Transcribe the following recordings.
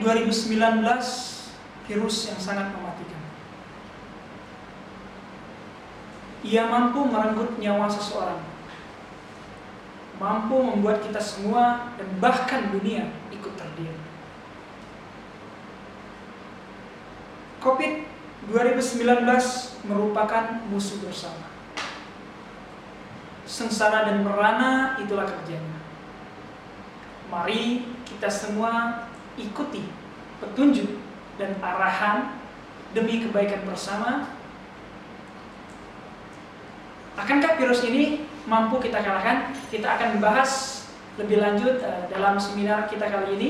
2019 virus yang sangat mematikan. Ia mampu merenggut nyawa seseorang, mampu membuat kita semua dan bahkan dunia ikut terdiam. COVID 2019 merupakan musuh bersama. Sengsara dan merana itulah kerjanya. Mari kita semua ikuti petunjuk dan arahan demi kebaikan bersama. Akankah virus ini mampu kita kalahkan? Kita akan membahas lebih lanjut dalam seminar kita kali ini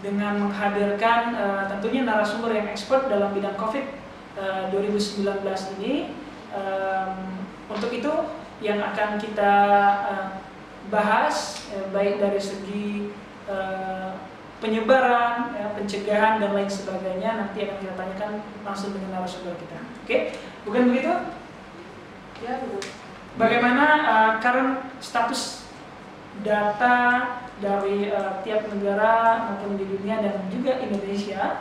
dengan menghadirkan tentunya narasumber yang expert dalam bidang COVID 2019 ini. Untuk itu yang akan kita bahas baik dari segi penyebaran, pencegahan dan lain sebagainya, nanti akan kita tanyakan langsung dengan narasumber kita. Oke, bukan begitu? Ya, betul. Bagaimana current status data dari tiap negara maupun di dunia dan juga Indonesia,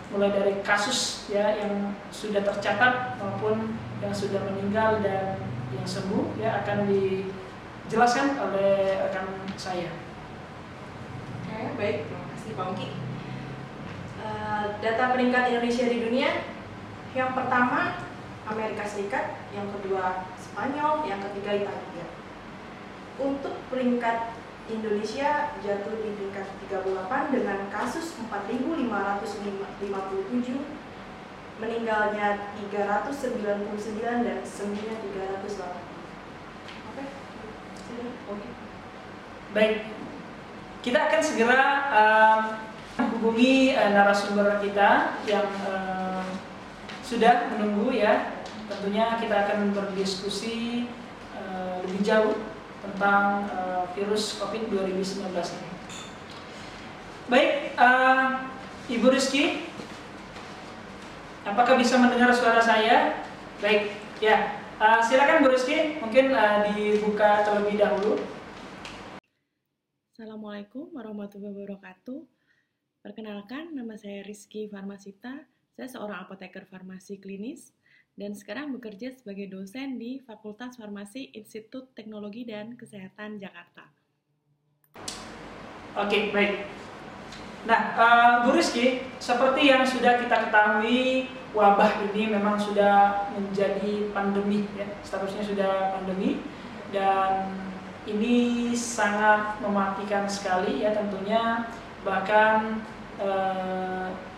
mulai dari kasus ya yang sudah tercatat maupun yang sudah meninggal dan yang sembuh ya akan dijelaskan oleh rekan saya. Oke, baik, terima kasih Pak Ungki. Data peningkat Indonesia di dunia, yang pertama Amerika Serikat, yang kedua Spanyol, yang ketiga Italia. Untuk peringkat Indonesia jatuh di peringkat 38 dengan kasus 4.557, meninggalnya 399 dan sembuhnya 308. Oke. Baik, kita akan segera menghubungi narasumber kita yang sudah menunggu ya. Tentunya kita akan berdiskusi lebih jauh tentang virus COVID 2019 ini. Baik, Ibu Rizky, apakah bisa mendengar suara saya? Baik, ya. Silakan Bu Rizky, mungkin dibuka terlebih dahulu. Assalamualaikum warahmatullahi wabarakatuh. Perkenalkan, nama saya Rizky Farmasita. Saya seorang apoteker farmasi klinis dan sekarang bekerja sebagai dosen di Fakultas Farmasi Institut Teknologi dan Kesehatan Jakarta. Oke, baik. Nah, Bu Rizky, seperti yang sudah kita ketahui, wabah ini memang sudah menjadi pandemi, ya, statusnya sudah pandemi, dan ini sangat mematikan sekali, ya tentunya. Bahkan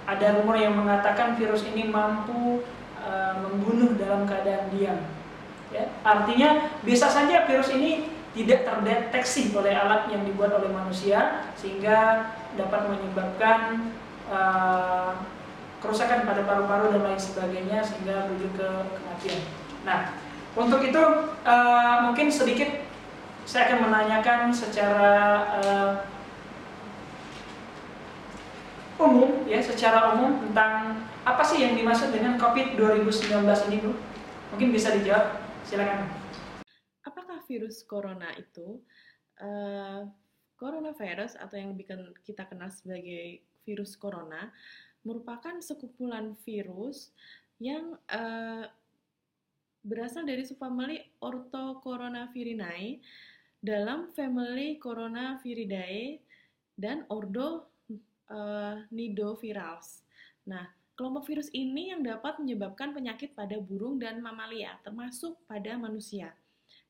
ada rumor yang mengatakan virus ini mampu membunuh dalam keadaan diam. Ya, artinya bisa saja virus ini tidak terdeteksi oleh alat yang dibuat oleh manusia sehingga dapat menyebabkan kerusakan pada paru-paru dan lain sebagainya sehingga berujung ke kematian. Nah, untuk itu mungkin sedikit saya akan menanyakan secara umum ya, secara umum tentang apa sih yang dimaksud dengan COVID 2019 ini, Bu? Mungkin bisa dijawab, silakan. Apakah virus corona itu coronavirus atau yang kita kenal sebagai virus corona merupakan sekumpulan virus yang berasal dari subfamili Orthocoronavirinae dalam family Coronaviridae dan ordo Nidovirales. Nah, kelompok virus ini yang dapat menyebabkan penyakit pada burung dan mamalia, termasuk pada manusia.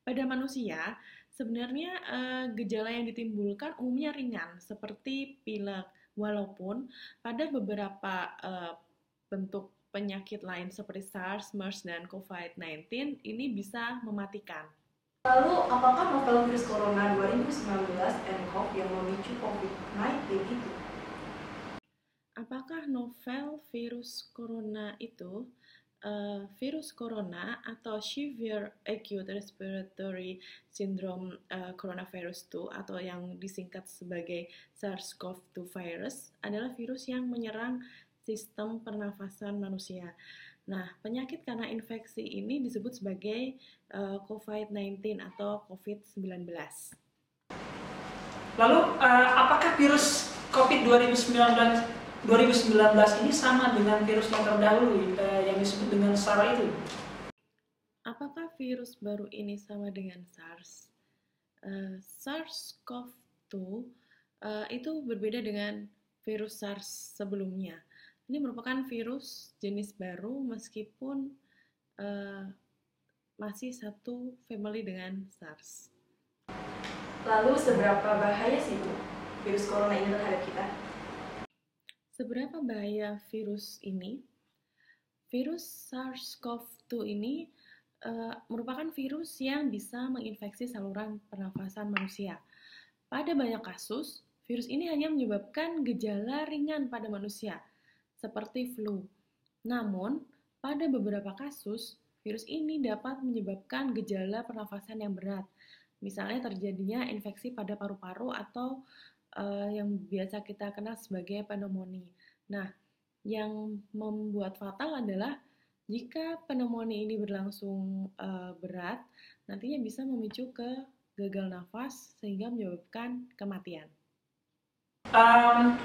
Pada manusia, sebenarnya gejala yang ditimbulkan umumnya ringan, seperti pilek, walaupun pada beberapa bentuk penyakit lain seperti SARS, MERS, dan COVID-19 ini bisa mematikan. Lalu, apakah novel virus corona 2019 nCoV yang memicu COVID-19 itu? Apakah novel virus corona itu virus corona atau Severe Acute Respiratory Syndrome Coronavirus 2 atau yang disingkat sebagai SARS-CoV-2 virus adalah virus yang menyerang sistem pernafasan manusia. Nah, penyakit karena infeksi ini disebut sebagai COVID-19 atau COVID-19. Lalu, apakah virus COVID 2019 ini sama dengan virus yang terdahulu yang disebut dengan SARS itu? Apakah virus baru ini sama dengan SARS? SARS-CoV-2 itu berbeda dengan virus SARS sebelumnya. Ini merupakan virus jenis baru meskipun masih satu family dengan SARS. Lalu seberapa bahaya sih Bu virus corona ini terhadap kita? Seberapa bahaya virus ini? Virus SARS-CoV-2 ini merupakan virus yang bisa menginfeksi saluran pernafasan manusia. Pada banyak kasus, virus ini hanya menyebabkan gejala ringan pada manusia, seperti flu. Namun, pada beberapa kasus, virus ini dapat menyebabkan gejala pernafasan yang berat, misalnya terjadinya infeksi pada paru-paru atau yang biasa kita kenal sebagai pneumonia. Nah, yang membuat fatal adalah jika pneumonia ini berlangsung berat, nantinya bisa memicu ke gagal nafas sehingga menyebabkan kematian.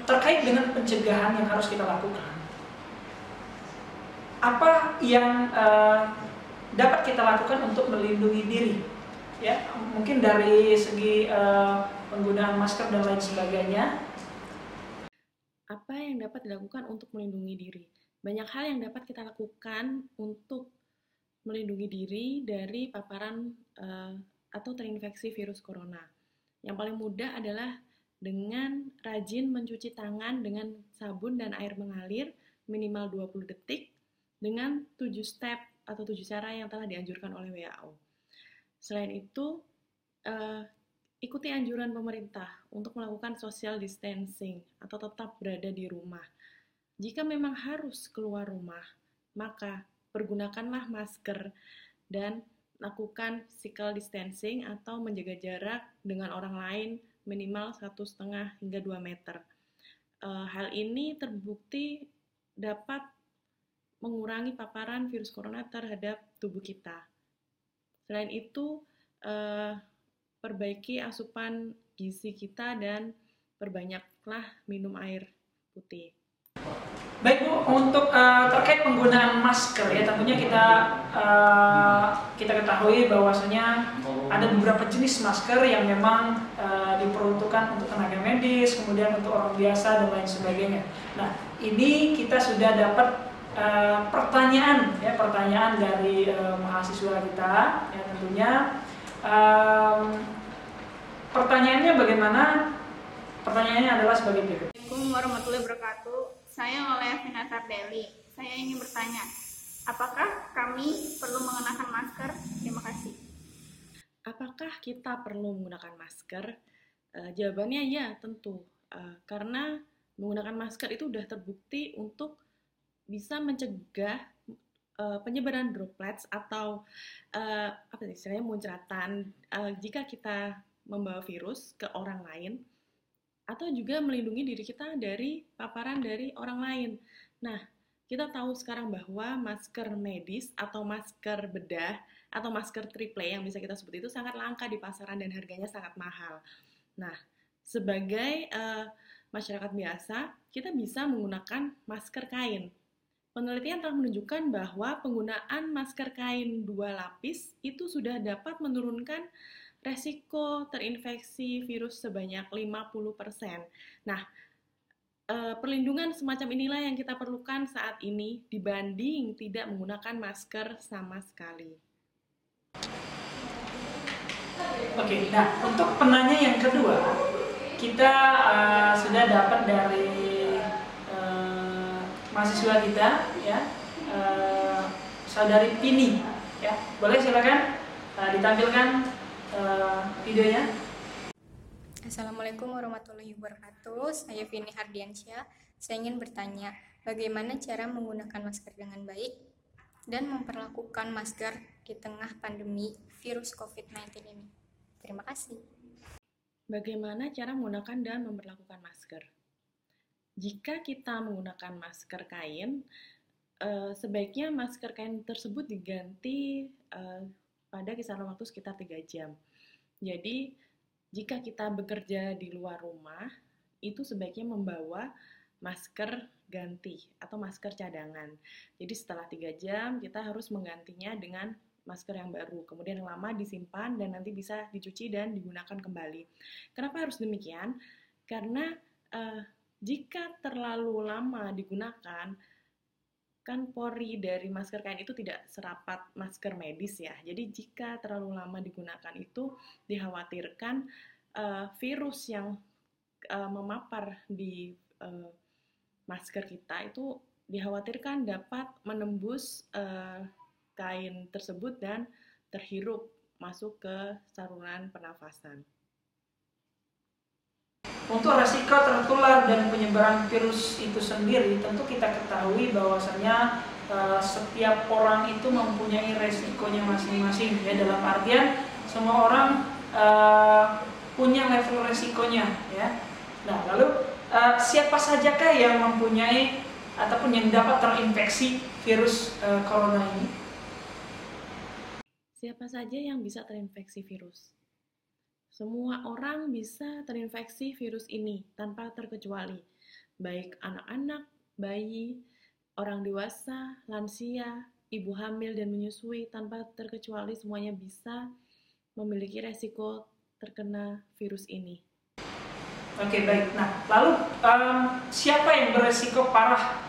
Terkait dengan pencegahan yang harus kita lakukan, apa yang dapat kita lakukan untuk melindungi diri? Ya, mungkin dari segi penggunaan masker dan lain sebagainya. Apa yang dapat dilakukan untuk melindungi diri? Banyak hal yang dapat kita lakukan untuk melindungi diri dari paparan atau terinfeksi virus corona. Yang paling mudah adalah dengan rajin mencuci tangan dengan sabun dan air mengalir minimal 20 detik dengan 7 step atau 7 cara yang telah dianjurkan oleh WHO. Selain itu, ikuti anjuran pemerintah untuk melakukan social distancing atau tetap berada di rumah. Jika memang harus keluar rumah, maka pergunakanlah masker dan lakukan physical distancing atau menjaga jarak dengan orang lain minimal 1,5 hingga 2 meter. Hal ini terbukti dapat mengurangi paparan virus corona terhadap tubuh kita. Selain itu, perbaiki asupan gizi kita dan perbanyaklah minum air putih. Baik Bu, untuk terkait penggunaan masker ya, tentunya kita ketahui bahwasanya ada beberapa jenis masker yang memang diperuntukkan untuk tenaga medis, kemudian untuk orang biasa dan lain sebagainya. Nah, ini kita sudah dapat pertanyaan dari mahasiswa kita ya, tentunya pertanyaannya bagaimana? Pertanyaannya adalah sebagai berikut. Assalamualaikum warahmatullahi wabarakatuh. Saya Oleh Finatar Deli. Saya ingin bertanya, apakah kami perlu mengenakan masker? Terima kasih. Apakah kita perlu menggunakan masker? Jawabannya ya, tentu. Karena menggunakan masker itu sudah terbukti untuk bisa mencegah penyebaran droplets atau istilahnya muncratan jika kita membawa virus ke orang lain, atau juga melindungi diri kita dari paparan dari orang lain. Nah, kita tahu sekarang bahwa masker medis atau masker bedah atau masker triple yang bisa kita sebut itu sangat langka di pasaran dan harganya sangat mahal. Nah, sebagai masyarakat biasa, kita bisa menggunakan masker kain. Penelitian telah menunjukkan bahwa penggunaan masker kain 2 lapis itu sudah dapat menurunkan resiko terinfeksi virus sebanyak 50%. Nah, perlindungan semacam inilah yang kita perlukan saat ini dibanding tidak menggunakan masker sama sekali. Oke, nah untuk penanya yang kedua, kita sudah dapat dari mahasiswa kita, ya, saudari Pini, ya, boleh silakan ditampilkan videonya. Assalamualaikum warahmatullahi wabarakatuh. Saya Vini Hardiansyah. Saya ingin bertanya, bagaimana cara menggunakan masker dengan baik dan memperlakukan masker di tengah pandemi virus COVID-19 ini? Terima kasih. Bagaimana cara menggunakan dan memperlakukan masker? Jika kita menggunakan masker kain, sebaiknya masker kain tersebut diganti pada kisaran waktu sekitar 3 jam. Jadi, jika kita bekerja di luar rumah itu sebaiknya membawa masker ganti atau masker cadangan. Jadi setelah 3 jam kita harus menggantinya dengan masker yang baru, kemudian yang lama disimpan dan nanti bisa dicuci dan digunakan kembali. Kenapa harus demikian? Karena jika terlalu lama digunakan, kan pori dari masker kain itu tidak serapat masker medis ya. Jadi jika terlalu lama digunakan itu dikhawatirkan virus yang memapar di masker kita itu dikhawatirkan dapat menembus kain tersebut dan terhirup masuk ke saluran pernafasan. Untuk resiko tertular dan penyebaran virus itu sendiri, tentu kita ketahui bahwasanya setiap orang itu mempunyai resikonya masing-masing ya, dalam artian semua orang punya level resikonya ya. Nah, lalu siapa sajakah yang mempunyai ataupun yang dapat terinfeksi virus corona ini? Siapa saja yang bisa terinfeksi virus? Semua orang bisa terinfeksi virus ini tanpa terkecuali, baik anak-anak, bayi, orang dewasa, lansia, ibu hamil dan menyusui, tanpa terkecuali semuanya bisa memiliki resiko terkena virus ini. Oke, baik. Nah, lalu siapa yang beresiko parah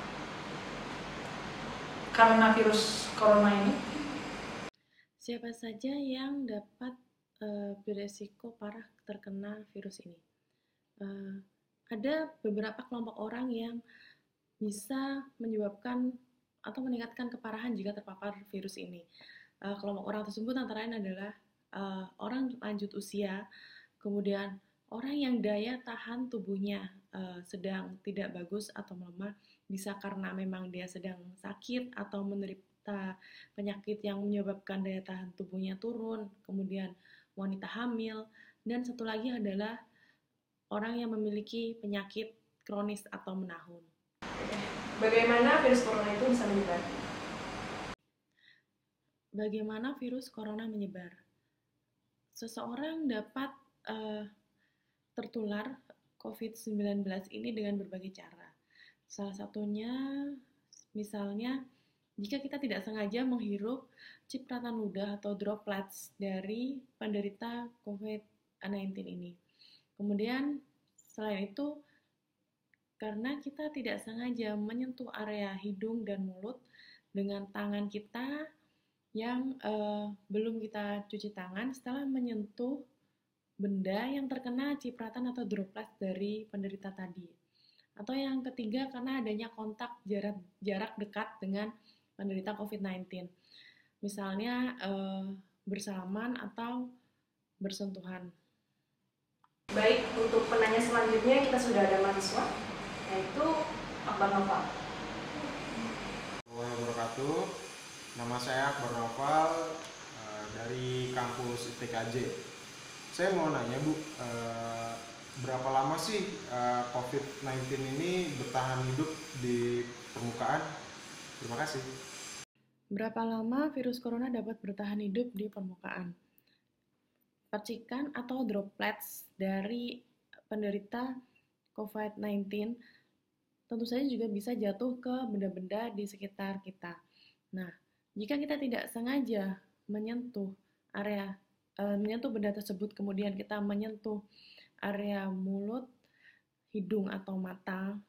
karena virus corona ini? Siapa saja yang dapat beresiko parah terkena virus ini? Ada beberapa kelompok orang yang bisa menyebabkan atau meningkatkan keparahan jika terpapar virus ini. Kelompok orang tersebut antara lain adalah orang lanjut usia, kemudian orang yang daya tahan tubuhnya sedang tidak bagus atau melemah, bisa karena memang dia sedang sakit atau menderita penyakit yang menyebabkan daya tahan tubuhnya turun, kemudian wanita hamil, dan satu lagi adalah orang yang memiliki penyakit kronis atau menahun. Bagaimana virus corona itu bisa menyebar? Bagaimana virus corona menyebar? Seseorang dapat tertular COVID-19 ini dengan berbagai cara. Salah satunya, misalnya, jika kita tidak sengaja menghirup cipratan ludah atau droplets dari penderita COVID-19 ini. Kemudian, selain itu, karena kita tidak sengaja menyentuh area hidung dan mulut dengan tangan kita yang belum kita cuci tangan, setelah menyentuh benda yang terkena cipratan atau droplet dari penderita tadi. Atau yang ketiga, karena adanya kontak jarak dekat dengan penderita COVID-19. Misalnya bersalaman atau bersentuhan. Baik, untuk penanya selanjutnya kita sudah ada mahasiswa, yaitu Akbar Noval. Assalamualaikum warahmatullahi wabarakatuh. Nama saya Akbar Noval dari kampus ITKJ. Saya mau nanya Bu, berapa lama sih COVID-19 ini bertahan hidup di permukaan? Terima kasih. Berapa lama virus corona dapat bertahan hidup di permukaan? Percikan atau droplets dari penderita COVID-19 tentu saja juga bisa jatuh ke benda-benda di sekitar kita. Nah, jika kita tidak sengaja menyentuh benda tersebut, kemudian kita menyentuh area mulut, hidung atau mata,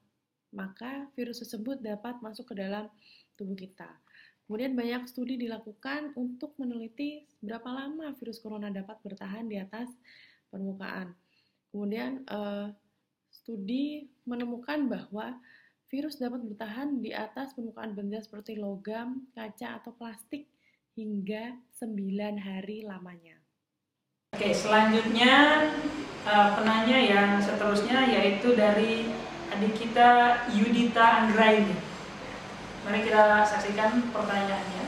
maka virus tersebut dapat masuk ke dalam tubuh kita. Kemudian banyak studi dilakukan untuk meneliti berapa lama virus corona dapat bertahan di atas permukaan. Kemudian studi menemukan bahwa virus dapat bertahan di atas permukaan benda seperti logam, kaca, atau plastik hingga 9 hari lamanya. Oke, selanjutnya penanya yang seterusnya yaitu dari adik kita Yudita Anggraini. Mari kita saksikan pertanyaannya.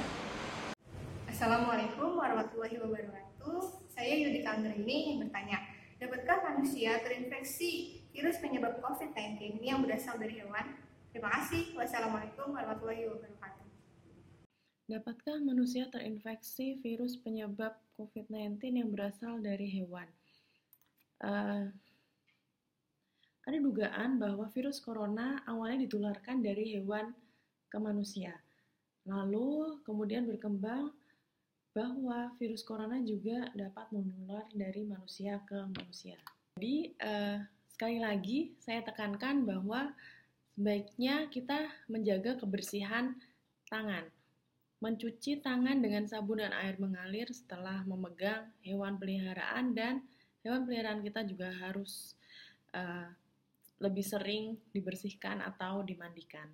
Assalamualaikum warahmatullahi wabarakatuh. Saya Yudita Anggraini yang bertanya, dapatkah manusia terinfeksi virus penyebab COVID-19 yang berasal dari hewan? Terima kasih. Wassalamualaikum warahmatullahi wabarakatuh. Dapatkah manusia terinfeksi virus penyebab COVID-19 yang berasal dari hewan? ada dugaan bahwa virus corona awalnya ditularkan dari hewan ke manusia. Lalu kemudian berkembang bahwa virus corona juga dapat menular dari manusia ke manusia. Jadi sekali lagi saya tekankan bahwa sebaiknya kita menjaga kebersihan tangan. Mencuci tangan dengan sabun dan air mengalir setelah memegang hewan peliharaan, dan hewan peliharaan kita juga harus lebih sering dibersihkan atau dimandikan.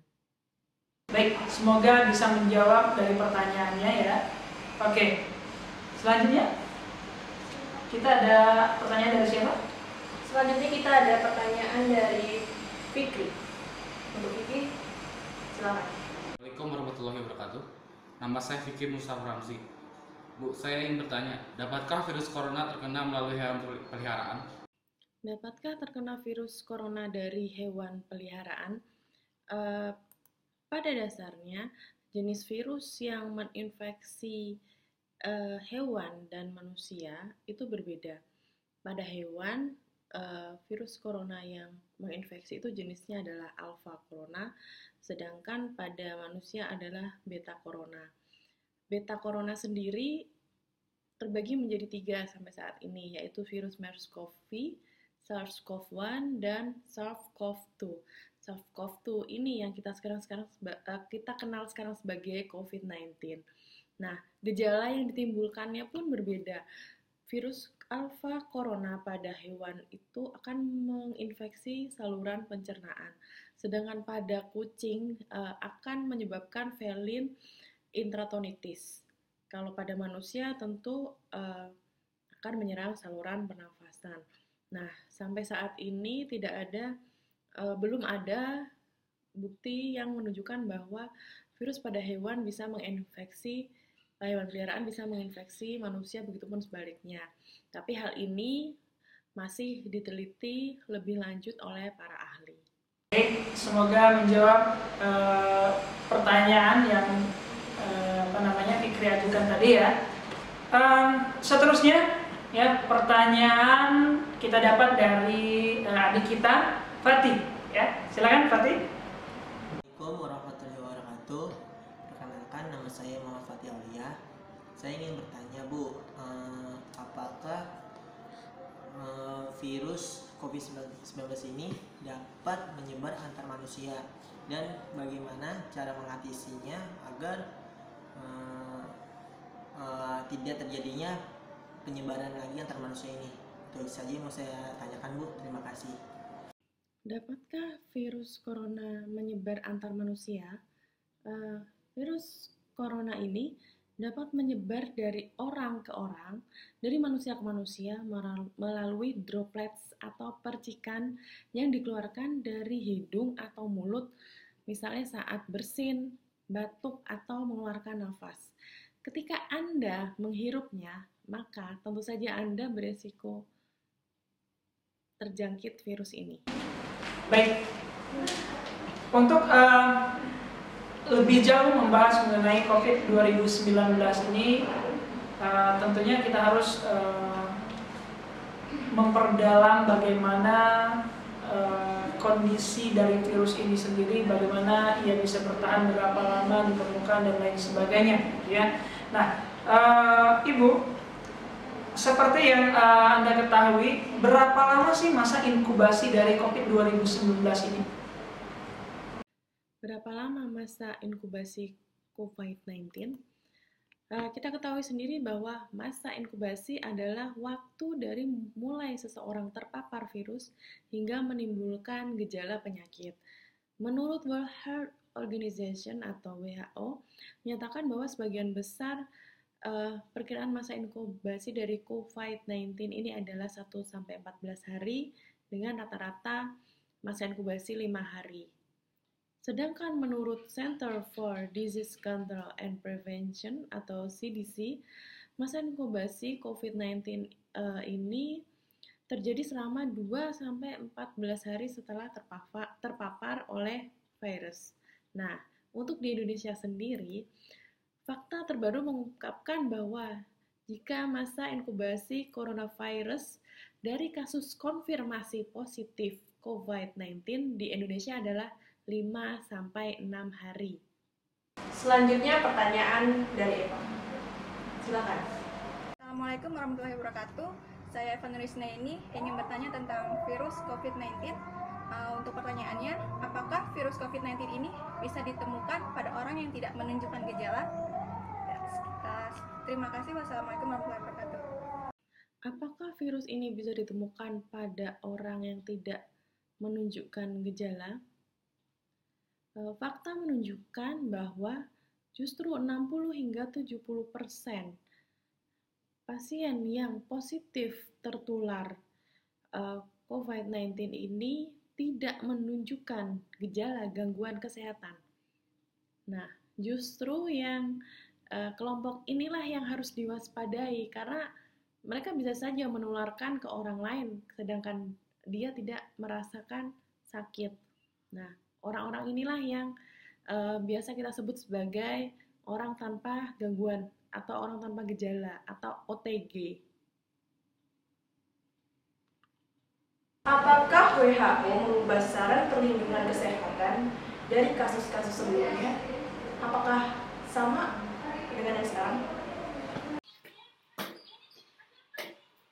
Baik, semoga bisa menjawab dari pertanyaannya ya. Oke, selanjutnya kita ada pertanyaan dari siapa? Selanjutnya kita ada pertanyaan dari Fikri. Untuk Fikri, silakan. Assalamualaikum warahmatullahi wabarakatuh. Nama saya Fikri Mustafa Ramzi. Bu, saya ingin bertanya, dapatkah virus corona terkena melalui hewan peliharaan? Dapatkah terkena virus corona dari hewan peliharaan? Pada dasarnya, jenis virus yang menginfeksi hewan dan manusia itu berbeda. Pada hewan, virus corona yang menginfeksi itu jenisnya adalah alpha corona, sedangkan pada manusia adalah beta corona. Beta corona sendiri terbagi menjadi 3 sampai saat ini, yaitu virus MERS-CoV, SARS-CoV-1, dan SARS-CoV-2. SARS-CoV-2 ini yang kita kenal sekarang sebagai COVID-19. Nah, gejala yang ditimbulkannya pun berbeda. Virus alpha corona pada hewan itu akan menginfeksi saluran pencernaan, sedangkan pada kucing akan menyebabkan felin intratonitis. Kalau pada manusia tentu akan menyerang saluran pernafasan. Nah, sampai saat ini belum ada bukti yang menunjukkan bahwa virus pada hewan peliharaan bisa menginfeksi manusia, begitupun sebaliknya. Tapi hal ini masih diteliti lebih lanjut oleh para ahli. Oke, semoga menjawab pertanyaan yang Fikri ajukan tadi ya. Seterusnya ya, pertanyaan kita dapat dari adik kita Fatih ya. Silakan Fatih. Assalamualaikum warahmatullahi wabarakatuh. Perkenalkan, nama saya Muhammad Fatih Aulia. Saya ingin bertanya, Bu, apakah virus COVID-19 ini dapat menyebar antar manusia, dan bagaimana cara mengatasinya agar tidak terjadinya penyebaran lagi antar manusia ini? Itu saja yang mau saya tanyakan, Bu. Terima kasih. Dapatkah virus corona menyebar antar manusia? Virus corona ini dapat menyebar dari orang ke orang, dari manusia ke manusia melalui droplets atau percikan yang dikeluarkan dari hidung atau mulut, misalnya saat bersin, batuk, atau mengeluarkan nafas. Ketika Anda menghirupnya, maka tentu saja Anda beresiko terjangkit virus ini. Baik, untuk lebih jauh membahas mengenai COVID 2019 ini, tentunya kita harus memperdalam bagaimana kondisi dari virus ini sendiri, bagaimana ia bisa bertahan berapa lama di permukaan dan lain sebagainya, ya. Nah, Ibu, seperti yang Anda ketahui, berapa lama sih masa inkubasi dari COVID 2019 ini? Berapa lama masa inkubasi COVID-19? Kita ketahui sendiri bahwa masa inkubasi adalah waktu dari mulai seseorang terpapar virus hingga menimbulkan gejala penyakit. Menurut World Health Organization atau WHO, menyatakan bahwa sebagian besar perkiraan masa inkubasi dari COVID-19 ini adalah 1-14 hari dengan rata-rata masa inkubasi 5 hari. Sedangkan menurut Center for Disease Control and Prevention atau CDC, masa inkubasi COVID-19 ini terjadi selama 2-14 hari setelah terpapar oleh virus. Nah, untuk di Indonesia sendiri, fakta terbaru mengungkapkan bahwa jika masa inkubasi coronavirus dari kasus konfirmasi positif COVID-19 di Indonesia adalah 5-6 hari. Selanjutnya pertanyaan dari Eva. Silakan. Assalamualaikum warahmatullahi wabarakatuh. Saya Eva Nurisnaini ingin bertanya tentang virus COVID-19. Untuk pertanyaannya, apakah virus COVID-19 ini bisa ditemukan pada orang yang tidak menunjukkan gejala? Terima kasih. Wassalamualaikum warahmatullahi wabarakatuh. Apakah virus ini bisa ditemukan pada orang yang tidak menunjukkan gejala? Fakta menunjukkan bahwa justru 60 hingga 70% pasien yang positif tertular COVID-19 ini tidak menunjukkan gejala gangguan kesehatan. Nah, justru yang kelompok inilah yang harus diwaspadai karena mereka bisa saja menularkan ke orang lain sedangkan dia tidak merasakan sakit. Nah, orang-orang inilah yang biasa kita sebut sebagai orang tanpa gangguan atau orang tanpa gejala atau OTG. Apakah WHO mengubah saran perlindungan kesehatan dari kasus-kasus sebelumnya? Apakah sama dengan yang sekarang?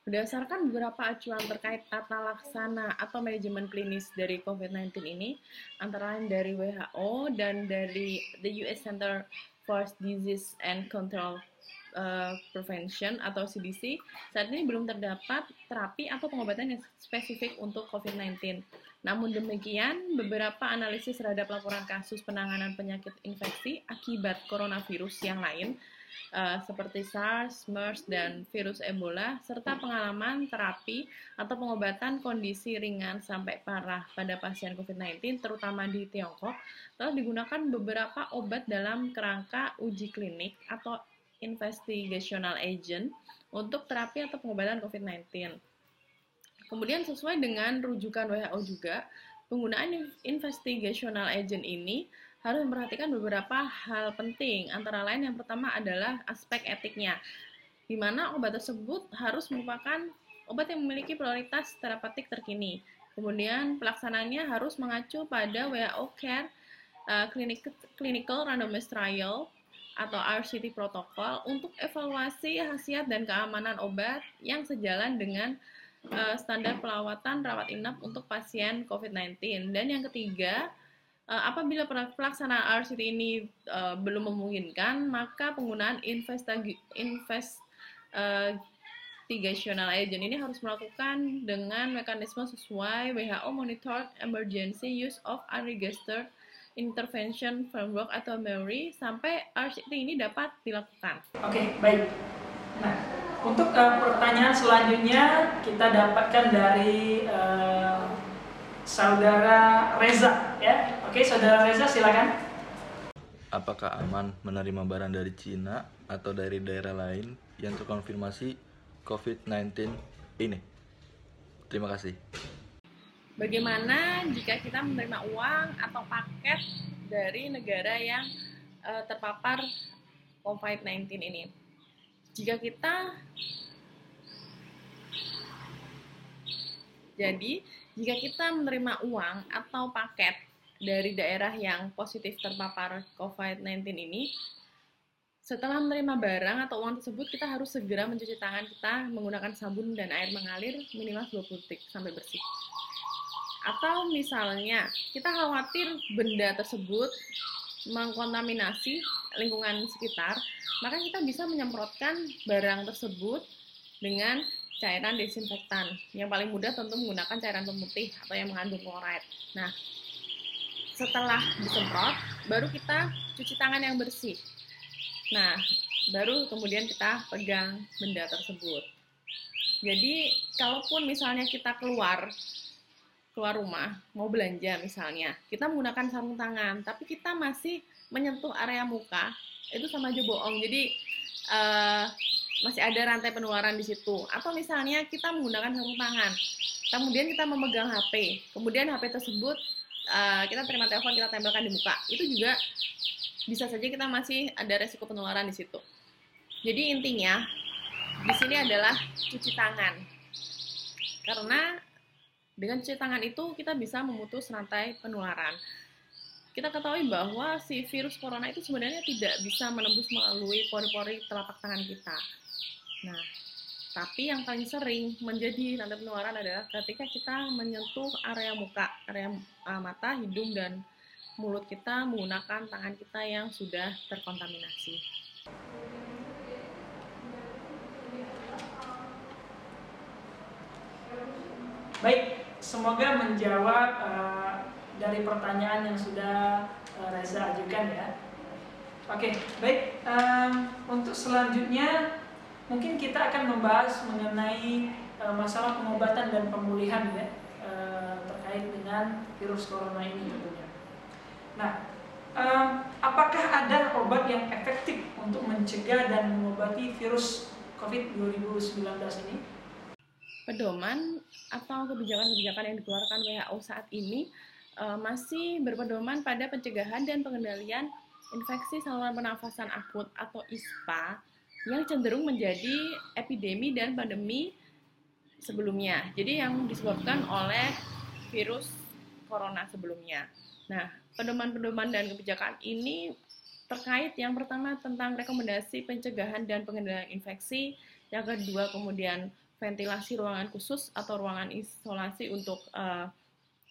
Berdasarkan beberapa acuan terkait tata laksana atau manajemen klinis dari COVID-19 ini, antara lain dari WHO dan dari the US Center for Disease and Control Prevention atau CDC, saat ini belum terdapat terapi atau pengobatan yang spesifik untuk COVID-19. Namun demikian, beberapa analisis terhadap laporan kasus penanganan penyakit infeksi akibat coronavirus yang lain, seperti SARS, MERS, dan virus Ebola, serta pengalaman terapi atau pengobatan kondisi ringan sampai parah pada pasien COVID-19, terutama di Tiongkok, telah digunakan beberapa obat dalam kerangka uji klinik atau investigational agent untuk terapi atau pengobatan COVID-19. Kemudian sesuai dengan rujukan WHO juga, penggunaan investigational agent ini harus memperhatikan beberapa hal penting, antara lain yang pertama adalah aspek etiknya, di mana obat tersebut harus merupakan obat yang memiliki prioritas terapeutik terkini. Kemudian pelaksanaannya harus mengacu pada WHO CARE Clinical Randomized Trial atau RCT protokol untuk evaluasi khasiat dan keamanan obat yang sejalan dengan standar perawatan rawat inap untuk pasien COVID-19. Dan yang ketiga, apabila pelaksanaan RCT ini belum memungkinkan, maka penggunaan investigational agent ini harus melakukan dengan mekanisme sesuai WHO Monitored Emergency Use of Unregistered Intervention Framework atau MORI sampai RCT ini dapat dilakukan. Oke, baik. Nah, untuk pertanyaan selanjutnya kita dapatkan dari Saudara Reza, ya. Oke, Saudara Reza, silakan. Apakah aman menerima barang dari Cina atau dari daerah lain yang terkonfirmasi COVID-19 ini? Terima kasih. Bagaimana jika kita menerima uang atau paket dari negara yang terpapar COVID-19 ini? Jika kita menerima uang atau paket dari daerah yang positif terpapar COVID-19 ini, setelah menerima barang atau uang tersebut, kita harus segera mencuci tangan kita menggunakan sabun dan air mengalir minimal 20 detik sampai bersih. Atau misalnya kita khawatir benda tersebut mengkontaminasi lingkungan sekitar, maka kita bisa menyemprotkan barang tersebut dengan cairan desinfektan. Yang paling mudah tentu menggunakan cairan pemutih atau yang mengandung fluoride. Nah, setelah disemprot, baru kita cuci tangan yang bersih. Nah, baru kemudian kita pegang benda tersebut. Jadi, kalaupun misalnya kita keluar rumah, mau belanja misalnya, kita menggunakan sarung tangan, tapi kita masih menyentuh area muka, itu sama aja bohong. Jadi masih ada rantai penularan di situ. Atau misalnya kita menggunakan sarung tangan, kemudian kita memegang HP, kemudian HP tersebut kita terima telepon, kita tempelkan di muka, itu juga bisa saja kita masih ada resiko penularan di situ. Jadi intinya di sini adalah cuci tangan. Karena dengan cuci tangan itu kita bisa memutus rantai penularan. Kita ketahui bahwa si virus corona itu sebenarnya tidak bisa menembus melalui pori-pori telapak tangan kita. Nah, tapi yang paling sering menjadi rantai penularan adalah ketika kita menyentuh area muka, area mata, hidung, dan mulut kita menggunakan tangan kita yang sudah terkontaminasi. Baik, semoga menjawab dari pertanyaan yang sudah Reza ajukan ya. Oke, baik. Untuk selanjutnya mungkin kita akan membahas mengenai masalah pengobatan dan pemulihan ya, terkait dengan virus corona ini tentunya. Nah, apakah ada obat yang efektif untuk mencegah dan mengobati virus COVID-19 ini? Pedoman atau kebijakan-kebijakan yang dikeluarkan WHO saat ini masih berpedoman pada pencegahan dan pengendalian infeksi saluran pernafasan akut atau ISPA yang cenderung menjadi epidemi dan pandemi sebelumnya. Jadi yang disebabkan oleh virus corona sebelumnya. Nah, pedoman-pedoman dan kebijakan ini terkait yang pertama tentang rekomendasi pencegahan dan pengendalian infeksi, yang kedua kemudian ventilasi ruangan khusus atau ruangan isolasi untuk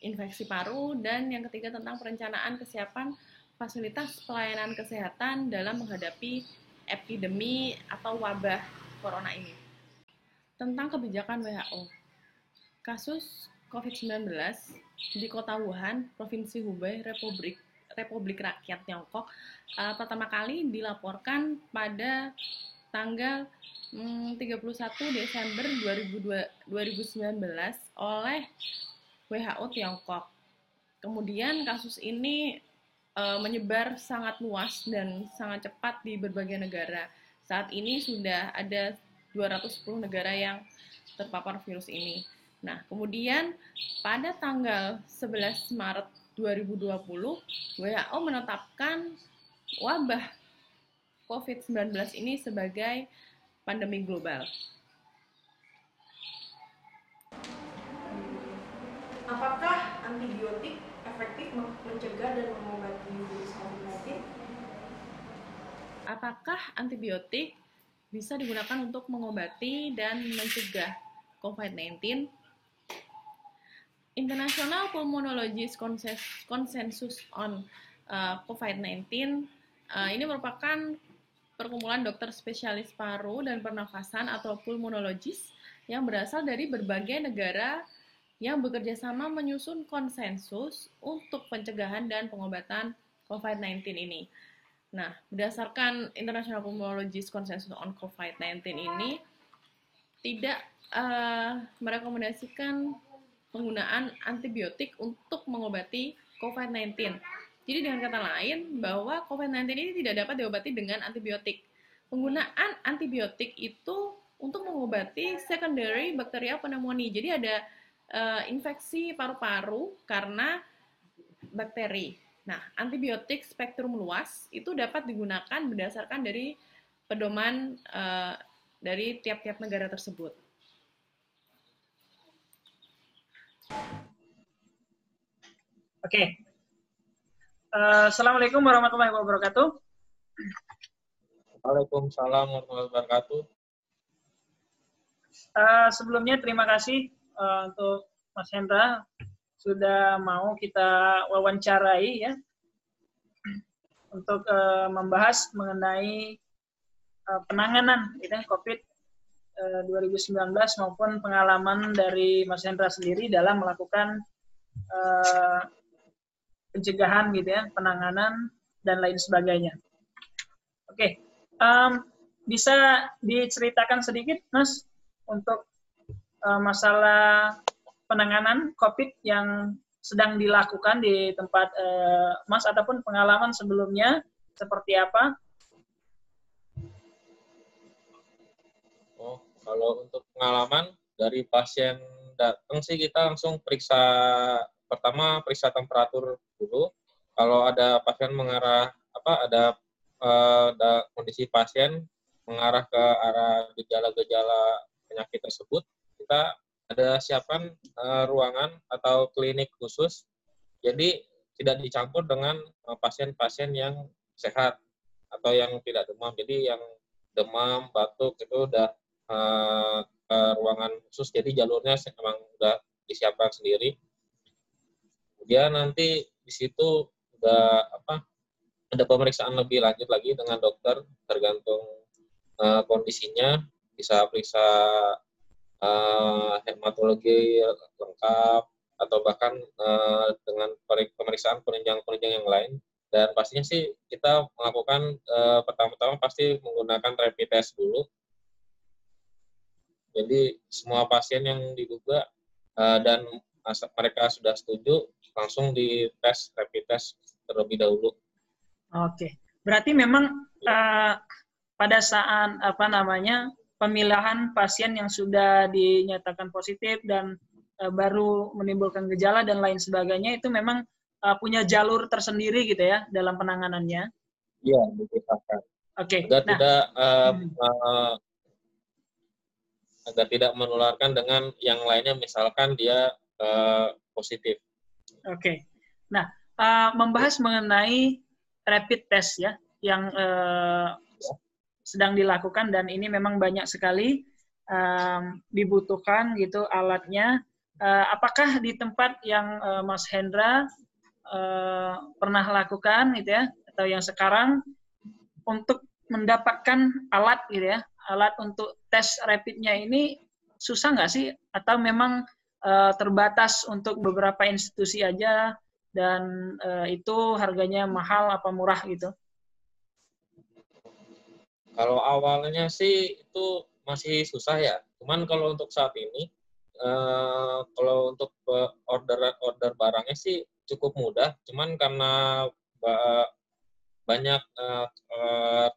infeksi paru, dan yang ketiga tentang perencanaan kesiapan fasilitas pelayanan kesehatan dalam menghadapi epidemi atau wabah corona ini. Tentang kebijakan WHO, kasus COVID-19 di kota Wuhan, Provinsi Hubei, Republik Rakyat Tiongkok pertama kali dilaporkan pada tanggal 31 Desember 2019 oleh WHO Tiongkok. Kemudian kasus ini menyebar sangat luas dan sangat cepat di berbagai negara. Saat ini sudah ada 210 negara yang terpapar virus ini. Nah, kemudian pada tanggal 11 Maret 2020, WHO menetapkan wabah COVID-19 ini sebagai pandemi global. Apakah antibiotik efektif mencegah dan mengobati virus COVID-19? Apakah antibiotik bisa digunakan untuk mengobati dan mencegah COVID-19? International Pulmonology Consensus on COVID-19 ini merupakan perkumpulan dokter spesialis paru dan pernafasan atau pulmonologis yang berasal dari berbagai negara yang bekerja sama menyusun konsensus untuk pencegahan dan pengobatan COVID-19 ini. Nah, berdasarkan International Pulmonology Consensus on COVID-19 ini tidak merekomendasikan penggunaan antibiotik untuk mengobati COVID-19. Jadi dengan kata lain, bahwa COVID-19 ini tidak dapat diobati dengan antibiotik. Penggunaan antibiotik itu untuk mengobati secondary bacterial pneumonia. Jadi ada infeksi paru-paru karena bakteri. Nah, antibiotik spektrum luas itu dapat digunakan berdasarkan dari pedoman dari tiap-tiap negara tersebut. Oke. Assalamualaikum warahmatullahi wabarakatuh. Waalaikumsalam warahmatullahi wabarakatuh. Sebelumnya terima kasih untuk Mas Hendra sudah mau kita wawancarai ya untuk membahas mengenai penanganan COVID 2019 maupun pengalaman dari Mas Hendra sendiri dalam melakukan pencegahan gitu ya, penanganan dan lain sebagainya. Oke, bisa diceritakan sedikit Mas untuk masalah penanganan COVID yang sedang dilakukan di tempat Mas ataupun pengalaman sebelumnya seperti apa? Oh, kalau untuk pengalaman dari pasien datang sih kita langsung pertama periksa temperatur dulu. Kalau ada pasien mengarah ada kondisi pasien mengarah ke arah gejala-gejala penyakit tersebut, kita ada siapkan ruangan atau klinik khusus. Jadi tidak dicampur dengan pasien-pasien yang sehat atau yang tidak demam. Jadi yang demam, batuk itu udah ke ruangan khusus. Jadi jalurnya memang udah disiapkan sendiri. Kemudian nanti di situ udah ada pemeriksaan lebih lanjut lagi dengan dokter tergantung kondisinya, bisa periksa hematologi lengkap atau bahkan dengan pemeriksaan penunjang-penunjang yang lain. Dan pastinya sih kita melakukan pertama-tama pasti menggunakan rapid test dulu. Jadi semua pasien yang diduga dan mereka sudah setuju langsung dites rapid test terlebih dahulu. Oke, berarti memang pada saat pemilahan pasien yang sudah dinyatakan positif dan baru menimbulkan gejala dan lain sebagainya itu memang punya jalur tersendiri gitu ya dalam penanganannya. Iya, dipisahkan. Oke. Agar tidak menularkan dengan yang lainnya, misalkan dia positif. Oke. Nah, membahas mengenai rapid test ya yang sedang dilakukan dan ini memang banyak sekali dibutuhkan gitu alatnya. Apakah di tempat yang Mas Hendra pernah lakukan gitu ya atau yang sekarang untuk mendapatkan alat gitu ya, alat untuk tes rapidnya ini susah nggak sih atau memang terbatas untuk beberapa institusi aja dan itu harganya mahal apa murah gitu? Kalau awalnya sih itu masih susah ya. Cuman kalau untuk saat ini, kalau untuk order barangnya sih cukup mudah. Cuman karena banyak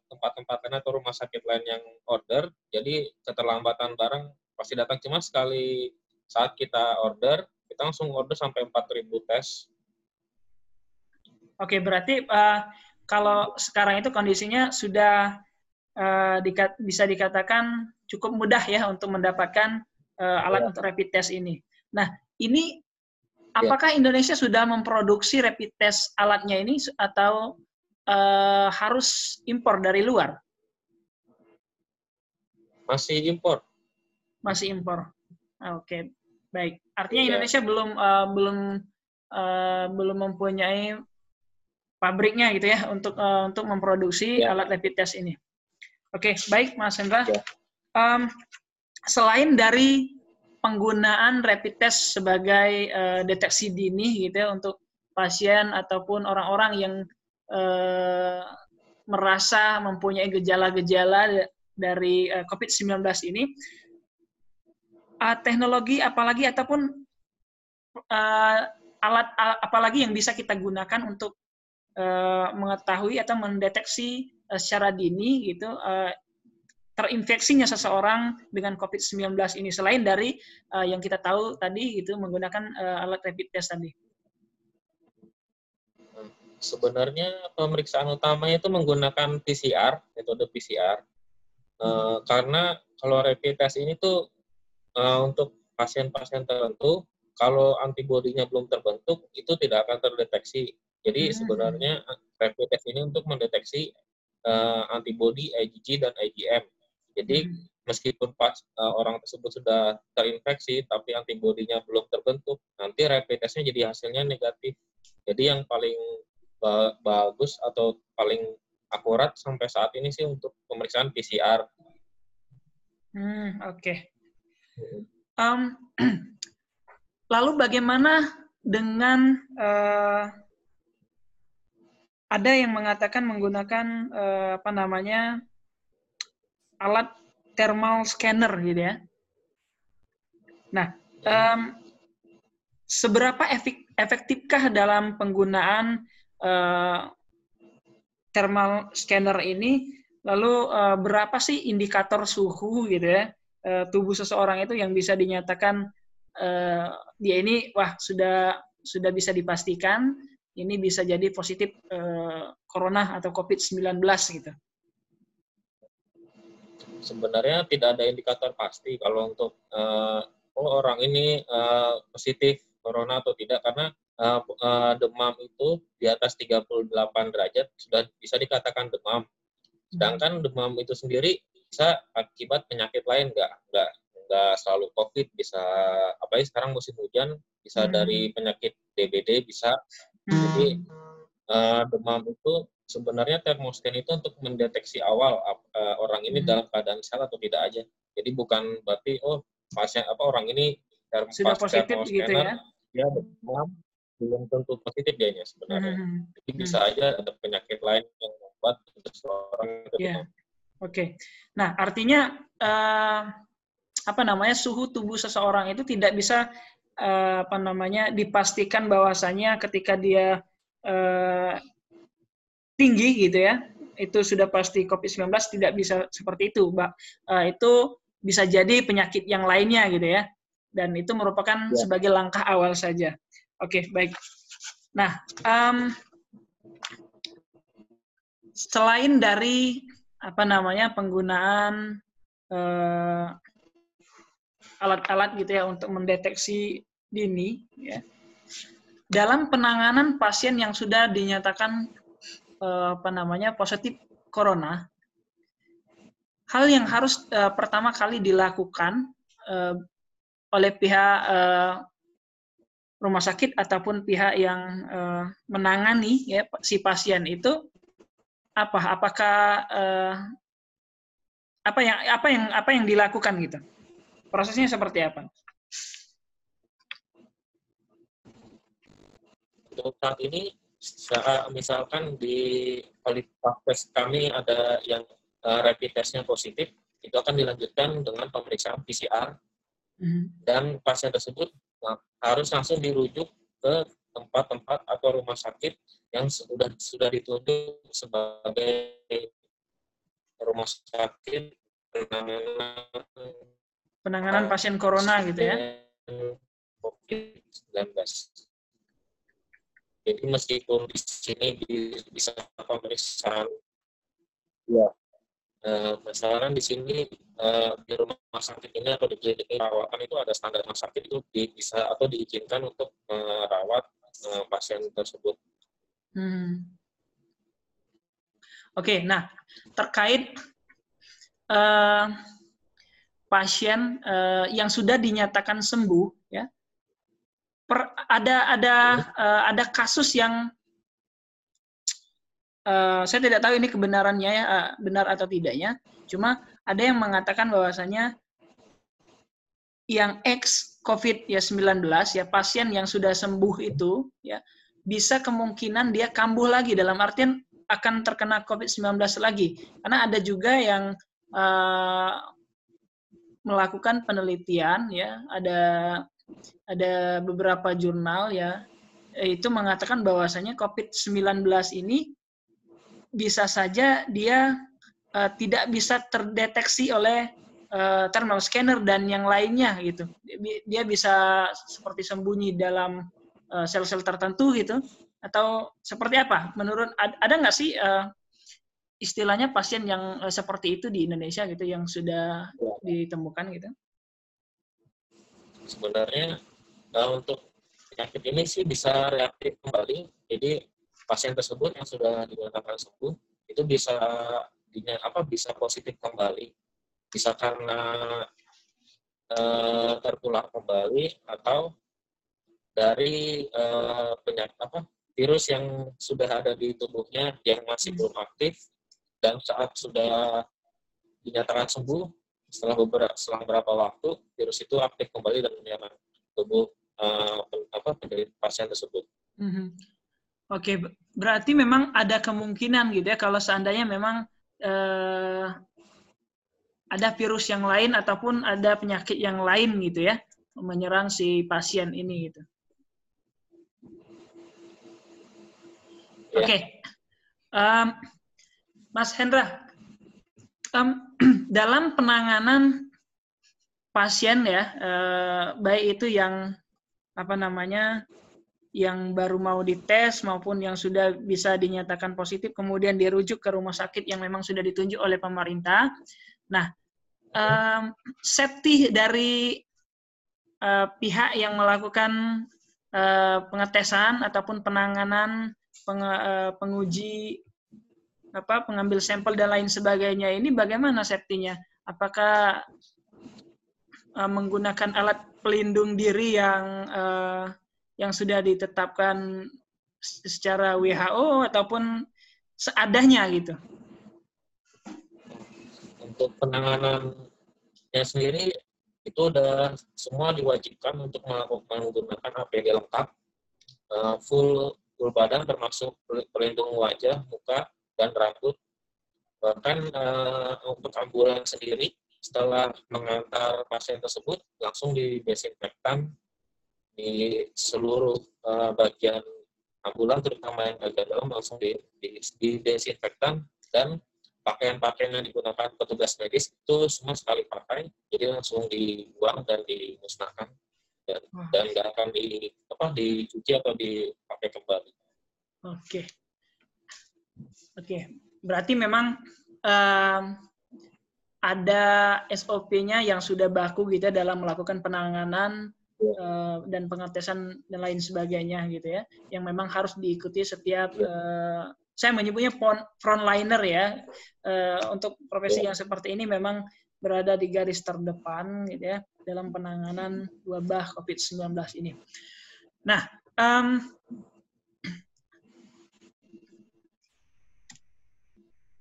tempat-tempat lain atau rumah sakit lain yang order, jadi keterlambatan barang pasti datang. Cuma sekali saat kita order, kita langsung order sampai 4.000 tes. Oke, berarti kalau sekarang itu kondisinya sudah bisa dikatakan cukup mudah ya untuk mendapatkan alat untuk rapid test ini. Nah, ini apakah Indonesia sudah memproduksi rapid test alatnya ini atau harus impor dari luar? Masih impor. Masih impor. Oke, baik. Artinya Indonesia belum mempunyai pabriknya gitu ya untuk memproduksi alat rapid test ini. Oke, baik Mas Hendra. Selain dari penggunaan rapid test sebagai deteksi dini gitu ya untuk pasien ataupun orang-orang yang merasa mempunyai gejala-gejala dari COVID-19 ini, teknologi apalagi ataupun alat apalagi yang bisa kita gunakan untuk mengetahui atau mendeteksi secara dini gitu terinfeksinya seseorang dengan COVID-19 ini selain dari yang kita tahu tadi gitu menggunakan alat rapid test tadi. Sebenarnya pemeriksaan utamanya itu menggunakan PCR, metode PCR. Karena kalau rapid test ini tuh untuk pasien-pasien tertentu, kalau antibodinya belum terbentuk, itu tidak akan terdeteksi. Jadi sebenarnya rapid test ini untuk mendeteksi antibodi IgG dan IgM. Jadi meskipun orang tersebut sudah terinfeksi, tapi antibodinya belum terbentuk, nanti rapid testnya jadi hasilnya negatif. Jadi yang paling bagus atau paling akurat sampai saat ini sih untuk pemeriksaan PCR. Oke. Lalu bagaimana dengan ada yang mengatakan menggunakan alat thermal scanner gitu ya. Nah, seberapa efektifkah dalam penggunaan thermal scanner ini? Lalu berapa sih indikator suhu gitu ya tubuh seseorang itu yang bisa dinyatakan dia ini sudah bisa dipastikan ini bisa jadi positif corona atau COVID-19 gitu. sebenarnya tidak ada indikator pasti kalau untuk orang ini positif corona atau tidak, karena demam itu di atas 38 derajat sudah bisa dikatakan demam. Sedangkan demam itu sendiri bisa akibat penyakit lain, nggak selalu COVID, bisa apalagi sekarang musim hujan, bisa dari penyakit DBD bisa. Jadi demam itu sebenarnya termoscan itu untuk mendeteksi awal orang ini dalam keadaan sehat atau tidak aja. Jadi bukan berarti pasien orang ini sudah positif gitu ya. Dia demam, belum tentu positif dianya sebenarnya. Jadi bisa aja ada penyakit lain yang membuat seseorang itu demam. Oke. Nah, artinya suhu tubuh seseorang itu tidak bisa dipastikan bahwasanya ketika dia tinggi gitu ya, itu sudah pasti COVID-19, tidak bisa seperti itu, Mbak. Itu bisa jadi penyakit yang lainnya gitu ya. Dan itu merupakan sebagai langkah awal saja. Oke, baik. Nah, selain dari penggunaan alat-alat gitu ya untuk mendeteksi dini ya, dalam penanganan pasien yang sudah dinyatakan positif corona, hal yang harus pertama kali dilakukan oleh pihak rumah sakit ataupun pihak yang menangani ya si pasien itu apakah apa yang dilakukan gitu? Prosesnya seperti apa? Untuk saat ini, misalkan di kualitas kami ada yang rapid testnya positif, itu akan dilanjutkan dengan pemeriksaan PCR, dan pasien tersebut harus langsung dirujuk ke tempat-tempat atau rumah sakit yang sudah ditunjuk sebagai rumah sakit penanganan pasien corona gitu ya. COVID-19. Jadi meskipun di sini bisa pemeriksaan, misalkan di sini di rumah sakit ini atau di klinik perawatan itu ada standar rumah sakit itu bisa atau diizinkan untuk merawat pasien tersebut. Oke, nah terkait pasien yang sudah dinyatakan sembuh, ya, ada kasus yang saya tidak tahu ini kebenarannya ya, benar atau tidaknya. Cuma ada yang mengatakan bahwasanya yang ex COVID-19 ya, pasien yang sudah sembuh itu ya bisa kemungkinan dia kambuh lagi, dalam artian akan terkena COVID-19 lagi. Karena ada juga yang melakukan penelitian ya, ada beberapa jurnal ya itu mengatakan bahwasanya COVID-19 ini bisa saja dia tidak bisa terdeteksi oleh thermal scanner dan yang lainnya gitu. Dia bisa seperti sembunyi dalam sel-sel tertentu gitu, atau seperti apa? Menurut ada nggak sih istilahnya pasien yang seperti itu di Indonesia gitu yang sudah ditemukan gitu? Sebenarnya untuk penyakit ini sih bisa reaktif kembali. Jadi pasien tersebut yang sudah dinyatakan sembuh itu bisa positif kembali. Bisa karena tertular kembali atau dari virus yang sudah ada di tubuhnya yang masih belum aktif, dan saat sudah dinyatakan sembuh setelah beberapa waktu virus itu aktif kembali dan menyerang tubuh pasien tersebut. Oke, berarti memang ada kemungkinan gitu ya kalau seandainya memang ada virus yang lain ataupun ada penyakit yang lain gitu ya menyerang si pasien ini gitu. Oke. Mas Hendra, dalam penanganan pasien ya, baik itu yang yang baru mau dites maupun yang sudah bisa dinyatakan positif kemudian dirujuk ke rumah sakit yang memang sudah ditunjuk oleh pemerintah. Nah, safety dari pihak yang melakukan pengetesan ataupun penanganan penguji pengambil sampel dan lain sebagainya ini bagaimana safety-nya? Apakah menggunakan alat pelindung diri yang sudah ditetapkan secara WHO ataupun seadanya gitu? Untuk penanganannya sendiri itu udah semua diwajibkan untuk menggunakan APD lengkap, full badan termasuk pelindung wajah, muka, dan rambut. Bahkan untuk ambulans sendiri setelah mengantar pasien tersebut langsung didesinfektan di seluruh bagian ambulan, terutama yang agak dalam langsung didesinfektan, dan pakaian-pakaian yang digunakan petugas medis itu semua sekali pakai, jadi langsung dibuang dan dimusnahkan dan nggak akan dicuci atau dipakai kembali. Oke. Berarti memang ada SOP-nya yang sudah baku gitu ya dalam melakukan penanganan dan pengetesan dan lain sebagainya gitu ya, yang memang harus diikuti setiap saya menyebutnya frontliner ya, untuk profesi yang seperti ini memang berada di garis terdepan gitu ya dalam penanganan wabah COVID-19 ini. Nah,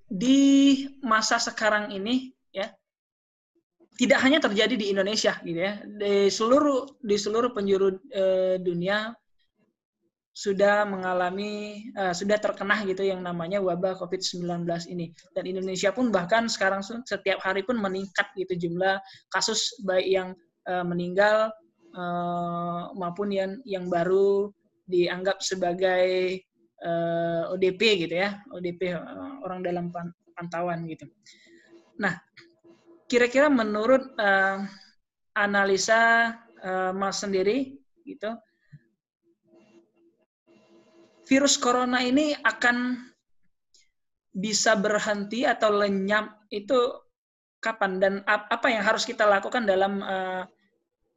di masa sekarang ini ya tidak hanya terjadi di Indonesia gitu ya, di seluruh penjuru dunia sudah mengalami sudah terkena gitu yang namanya wabah COVID-19 ini, dan Indonesia pun bahkan sekarang setiap hari pun meningkat gitu jumlah kasus baik yang meninggal maupun yang baru dianggap sebagai ODP gitu ya, ODP orang dalam pantauan gitu. Nah, kira-kira menurut analisa Mas sendiri gitu, virus corona ini akan bisa berhenti atau lenyap itu kapan, dan apa yang harus kita lakukan dalam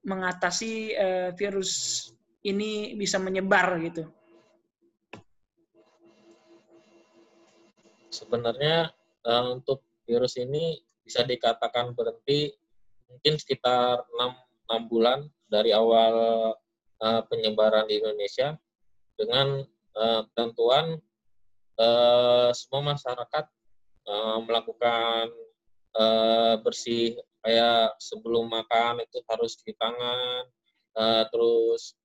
mengatasi virus ini bisa menyebar gitu? Sebenarnya untuk virus ini bisa dikatakan berhenti mungkin sekitar 6 bulan dari awal penyebaran di Indonesia, dengan ketentuan semua masyarakat melakukan bersih, kayak sebelum makan itu harus cuci tangan, terus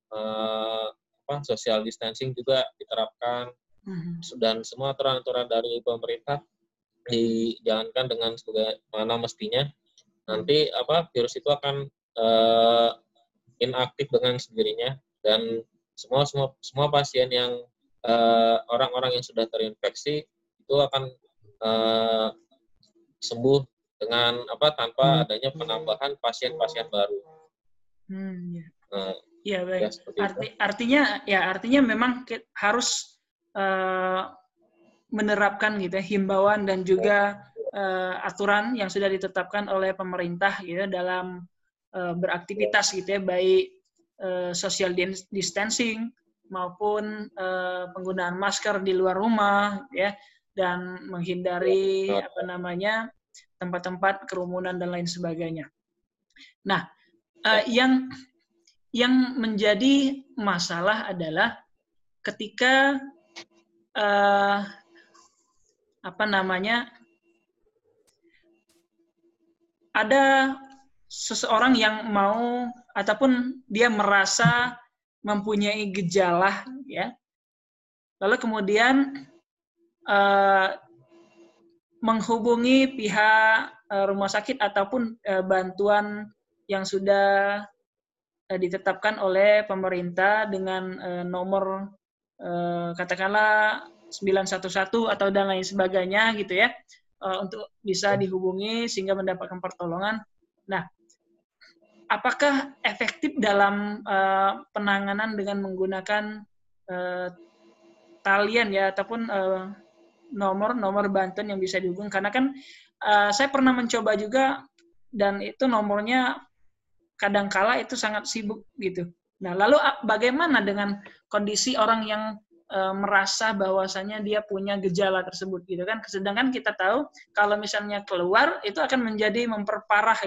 social distancing juga diterapkan, dan semua aturan-aturan dari pemerintah dijalankan dengan sebagaimana mestinya. Nanti virus itu akan inaktif dengan sendirinya, dan semua pasien yang orang-orang yang sudah terinfeksi itu akan sembuh dengan tanpa adanya penambahan pasien-pasien baru. Iya baik. Ya, Artinya memang harus menerapkan gitu ya, himbauan dan juga aturan yang sudah ditetapkan oleh pemerintah gitu dalam beraktivitas gitu ya, baik social distancing maupun penggunaan masker di luar rumah ya, dan menghindari tempat-tempat kerumunan dan lain sebagainya. Nah, yang menjadi masalah adalah ketika ada seseorang yang mau ataupun dia merasa mempunyai gejala ya, lalu kemudian menghubungi pihak rumah sakit ataupun bantuan yang sudah ditetapkan oleh pemerintah dengan nomor katakanlah 911 atau dan lain sebagainya gitu ya, untuk bisa dihubungi sehingga mendapatkan pertolongan. Nah, apakah efektif dalam penanganan dengan menggunakan talian ya ataupun nomor bantuan yang bisa dihubungi? Karena kan saya pernah mencoba juga dan itu nomornya kadangkala itu sangat sibuk gitu. Nah, lalu bagaimana dengan kondisi orang yang merasa bahwasanya dia punya gejala tersebut gitu kan? Sedangkan kita tahu kalau misalnya keluar itu akan menjadi memperparah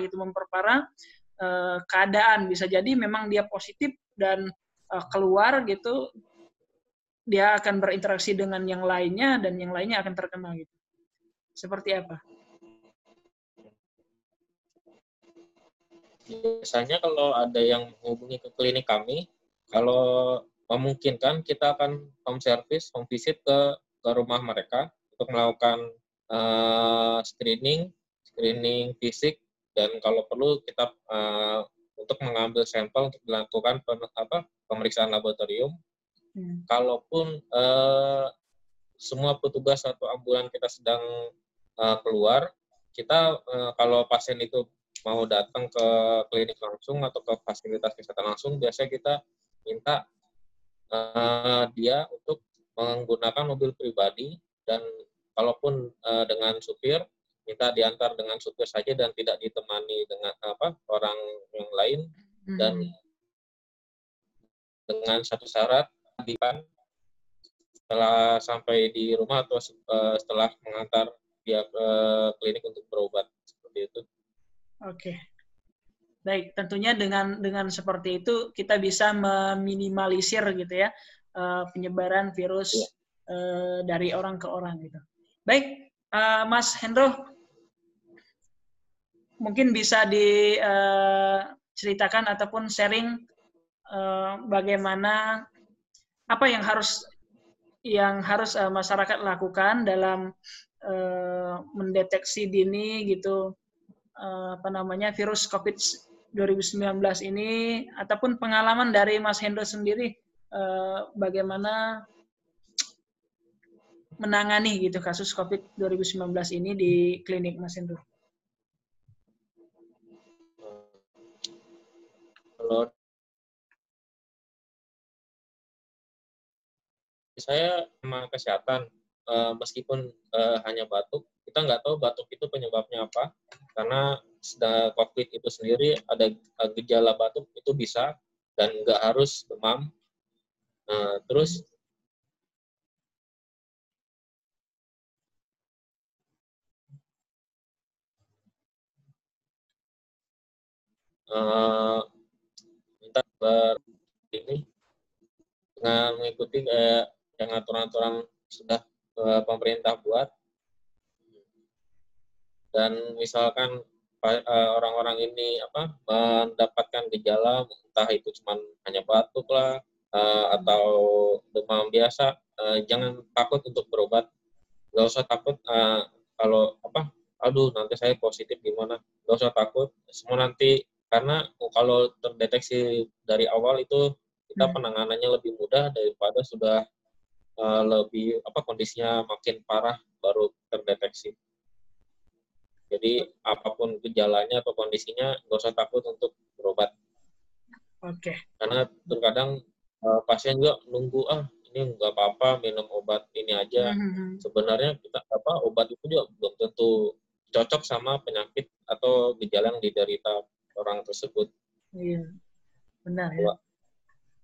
keadaan. Bisa jadi memang dia positif dan keluar gitu, dia akan berinteraksi dengan yang lainnya dan yang lainnya akan terkena gitu. Seperti apa? Biasanya kalau ada yang menghubungi ke klinik kami, kalau memungkinkan kita akan home service, home visit ke rumah mereka untuk melakukan screening fisik, dan kalau perlu kita untuk mengambil sampel untuk dilakukan pemeriksaan laboratorium. Kalaupun semua petugas atau ambulan kita sedang keluar, kita kalau pasien itu mau datang ke klinik langsung atau ke fasilitas kesehatan langsung, biasanya kita minta dia untuk menggunakan mobil pribadi, dan kalaupun dengan supir, minta diantar dengan supir saja dan tidak ditemani dengan orang yang lain. Dan dengan satu syarat, setelah sampai di rumah atau setelah mengantar dia ke klinik untuk berobat, seperti itu. Oke. Baik, tentunya dengan seperti itu kita bisa meminimalisir gitu ya penyebaran virus dari orang ke orang gitu. Baik, Mas Hendro, mungkin bisa diceritakan ataupun sharing bagaimana apa yang harus masyarakat lakukan dalam mendeteksi dini gitu virus COVID 2019 ini, ataupun pengalaman dari Mas Hendro sendiri bagaimana menangani gitu kasus COVID 2019 ini di klinik Mas Hendro. Kalau saya sama kesehatan, meskipun hanya batuk, kita nggak tahu batuk itu penyebabnya apa, karena COVID itu sendiri ada gejala batuk itu bisa, dan nggak harus demam. Terus minta ini dengan mengikuti yang aturan-aturan sudah pemerintah buat. Dan misalkan orang-orang ini mendapatkan gejala, entah itu cuma hanya batuk lah atau demam biasa, jangan takut untuk berobat. Nggak usah takut kalau aduh nanti saya positif gimana, nggak usah takut, semua nanti, karena kalau terdeteksi dari awal itu kita penanganannya lebih mudah daripada sudah lebih kondisinya makin parah baru terdeteksi. Jadi apapun gejalanya atau kondisinya, nggak usah takut untuk berobat. Oke. Karena terkadang pasien juga nunggu, ini nggak apa-apa, minum obat ini aja. Sebenarnya obat itu juga belum tentu cocok sama penyakit atau gejala yang diderita orang tersebut. Iya, benar ya.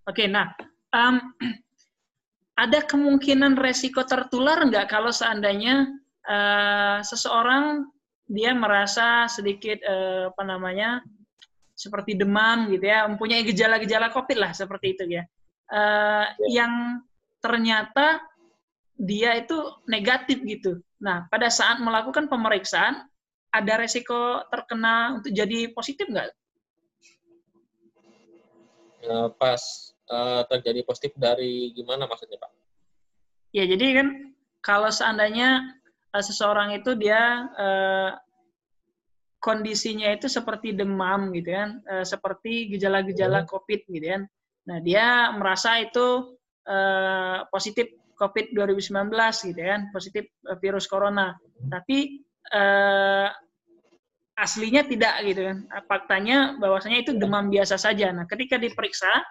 Oke, nah ada kemungkinan resiko tertular nggak kalau seandainya seseorang dia merasa sedikit seperti demam gitu ya, mempunyai gejala-gejala COVID lah seperti itu ya, yang ternyata dia itu negatif gitu. Nah, pada saat melakukan pemeriksaan ada resiko terkena untuk jadi positif nggak? Pas terjadi positif dari gimana maksudnya, Pak? Ya, jadi kan kalau seandainya seseorang itu dia kondisinya itu seperti demam gitu kan, seperti gejala-gejala COVID gitu kan. Nah, dia merasa itu positif COVID 2019 gitu kan, positif virus corona. Tapi aslinya tidak gitu kan. Faktanya bahwasanya itu demam biasa saja. Nah, ketika diperiksa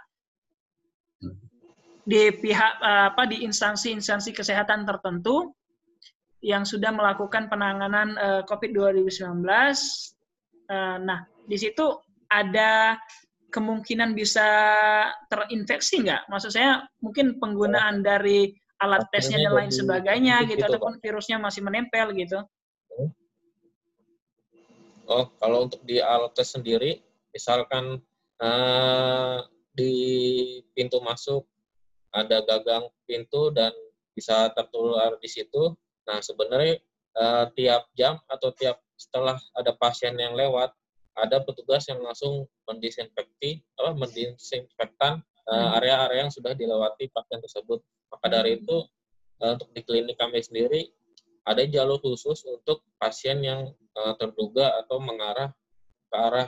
di pihak di instansi-instansi kesehatan tertentu yang sudah melakukan penanganan COVID 2019, Nah, di situ ada kemungkinan bisa terinfeksi nggak? Maksud saya mungkin penggunaan dari alat tesnya dan lain sebagainya gitu, ataupun virusnya masih menempel gitu. Oh, kalau untuk di alat tes sendiri, misalkan di pintu masuk ada gagang pintu dan bisa tertular di situ. Nah, sebenarnya tiap jam atau tiap setelah ada pasien yang lewat, ada petugas yang langsung mendisinfektan area-area yang sudah dilewati pasien tersebut. Maka dari itu, untuk di klinik kami sendiri, ada jalur khusus untuk pasien yang terduga atau mengarah ke arah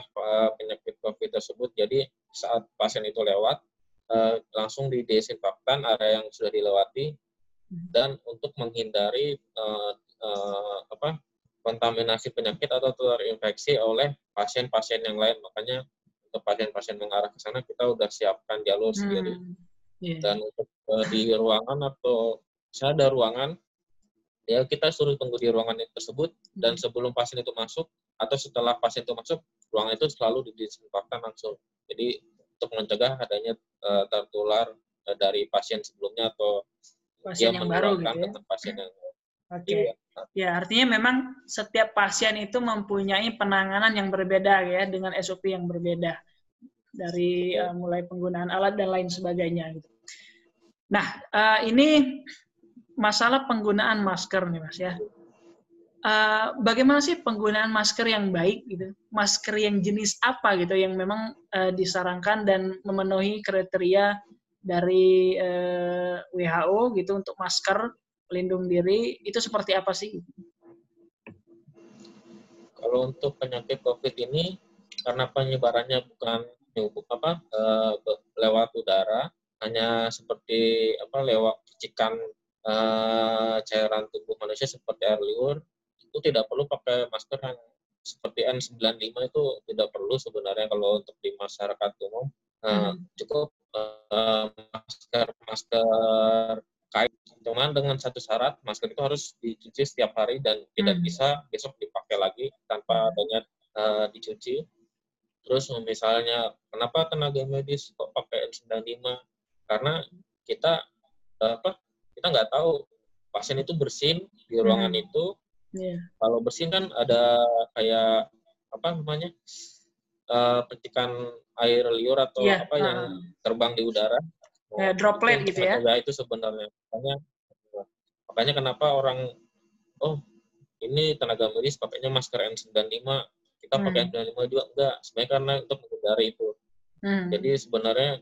penyakit COVID tersebut. Jadi saat pasien itu lewat, langsung didesinfektan area yang sudah dilewati, dan untuk menghindari kontaminasi penyakit atau terinfeksi oleh pasien-pasien yang lain. Makanya untuk pasien-pasien mengarah ke sana kita udah siapkan jalur sendiri. Dan untuk di ruangan atau misalnya ada ruangan, ya kita suruh tunggu di ruangan tersebut, dan sebelum pasien itu masuk atau setelah pasien itu masuk, ruangan itu selalu didisinfektan langsung. Jadi untuk mencegah adanya tertular dari pasien sebelumnya atau pasien yang baru gitu ya. Pasien yang Oke. Ya, artinya memang setiap pasien itu mempunyai penanganan yang berbeda ya, dengan SOP yang berbeda. Dari mulai penggunaan alat dan lain sebagainya gitu. Nah, ini masalah penggunaan masker nih Mas ya. Bagaimana sih penggunaan masker yang baik gitu? Masker yang jenis apa gitu yang memang disarankan dan memenuhi kriteria dari WHO gitu untuk masker pelindung diri, itu seperti apa sih? Kalau untuk penyakit COVID ini, karena penyebarannya bukan lewat udara, hanya seperti lewat percikan cairan tubuh manusia seperti air liur, itu tidak perlu pakai masker yang seperti N95, itu tidak perlu sebenarnya kalau untuk di masyarakat umum. Cukup masker kain, cuman dengan satu syarat, masker itu harus dicuci setiap hari dan tidak bisa besok dipakai lagi tanpa adanya dicuci. Terus misalnya kenapa tenaga medis kok pakai N95? Karena kita kita nggak tahu pasien itu bersin di ruangan itu. Kalau bersin kan ada kayak percikan air liur atau yang terbang di udara. Droplet gitu ya? Ya itu sebenarnya. Makanya kenapa orang, ini tenaga medis pakainya masker N95, kita pakai N95 juga enggak. Sebenarnya karena untuk menghindari itu. Jadi sebenarnya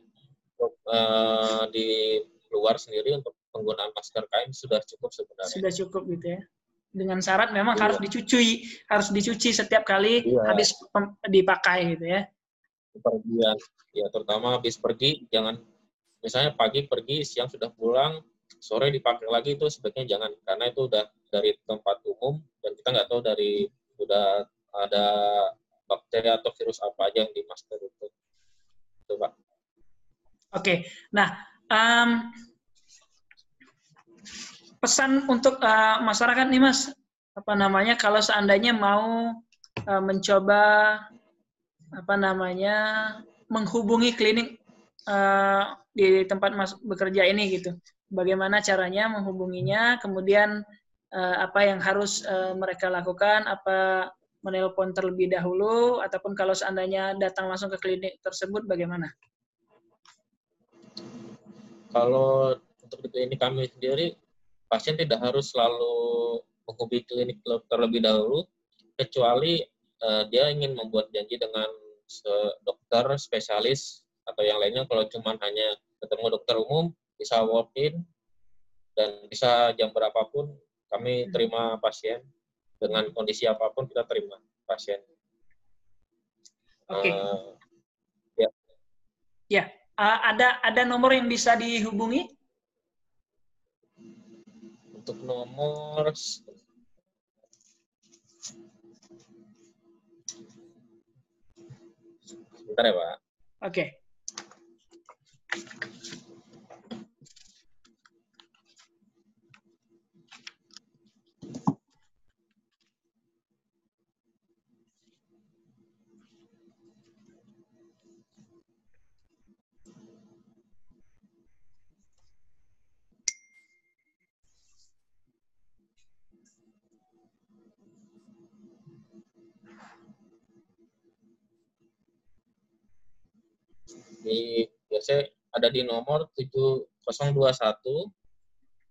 di luar sendiri untuk penggunaan masker kain sudah cukup sebenarnya. Sudah cukup gitu ya. Dengan syarat memang harus dicuci setiap kali habis dipakai gitu ya. Pergian, ya terutama habis pergi, jangan misalnya pagi pergi, siang sudah pulang, sore dipakai lagi, itu sebaiknya jangan, karena itu udah dari tempat umum dan kita nggak tahu udah ada bakteri atau virus apa aja yang di masker itu. Coba. Oke, nah pesan untuk masyarakat nih Mas, kalau seandainya mau mencoba menghubungi klinik di tempat Mas bekerja ini gitu. Bagaimana caranya menghubunginya, kemudian apa yang harus mereka lakukan, apa menelpon terlebih dahulu, ataupun kalau seandainya datang langsung ke klinik tersebut bagaimana? Kalau untuk di klinik kami sendiri, pasien tidak harus selalu menghubungi klinik terlebih dahulu, kecuali dia ingin membuat janji dengan dokter spesialis atau yang lainnya. Kalau cuma hanya ketemu dokter umum, bisa walk-in dan bisa jam berapapun kami terima pasien, dengan kondisi apapun kita terima pasien. Oke. Ya, ada nomor yang bisa dihubungi? Untuk nomor sebentar ya Pak. Oke. Biasanya ada di nomor 7021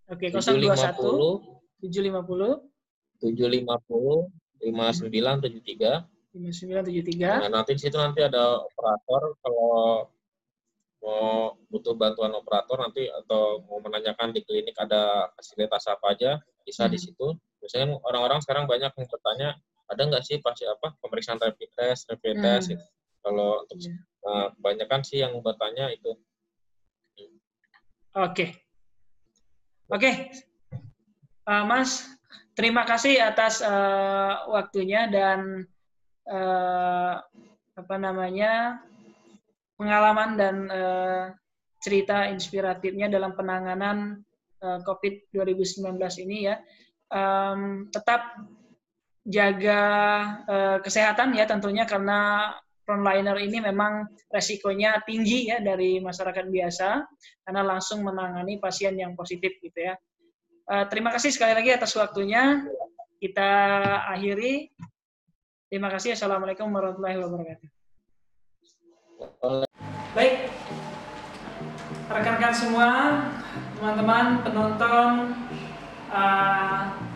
Oke, 750 750 750 5973. 5973. Nah, nanti di situ nanti ada operator, kalau mau butuh bantuan operator nanti atau mau menanyakan di klinik ada fasilitas apa aja, bisa di situ. Biasanya orang-orang sekarang banyak yang bertanya, ada nggak sih pemeriksaan rapid test gitu. Kalau untuk kebanyakan sih yang bertanya itu. Oke, Mas, terima kasih atas waktunya dan pengalaman dan cerita inspiratifnya dalam penanganan COVID 2019 ini ya. Tetap jaga kesehatan ya tentunya, karena frontliner ini memang resikonya tinggi ya dari masyarakat biasa karena langsung menangani pasien yang positif gitu ya. Terima kasih sekali lagi atas waktunya. Kita akhiri. Terima kasih. Assalamualaikum warahmatullahi wabarakatuh. Baik, rekan-rekan semua, teman-teman penonton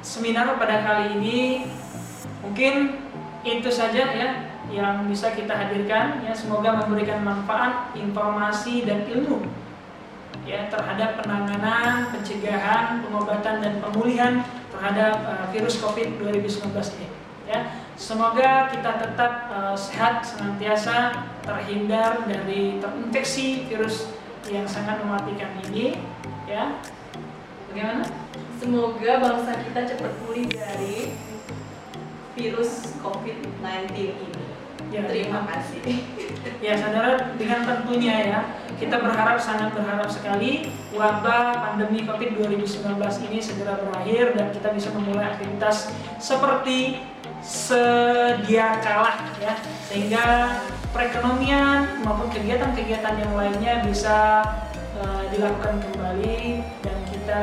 seminar pada kali ini, mungkin itu saja ya yang bisa kita hadirkan ya. Semoga memberikan manfaat, informasi dan ilmu ya terhadap penanganan, pencegahan, pengobatan dan pemulihan terhadap virus COVID 2019 ini ya. Semoga kita tetap sehat senantiasa, terhindar dari terinfeksi virus yang sangat mematikan ini ya. Bagaimana? Semoga bangsa kita cepat pulih dari virus COVID-19 ini. Ya, terima kasih. Ya, saudara, dengan tentunya ya, kita sangat berharap sekali wabah pandemi COVID 2019 ini segera berakhir dan kita bisa memulai aktivitas seperti sedia kala ya, sehingga perekonomian maupun kegiatan-kegiatan yang lainnya bisa dilakukan kembali dan kita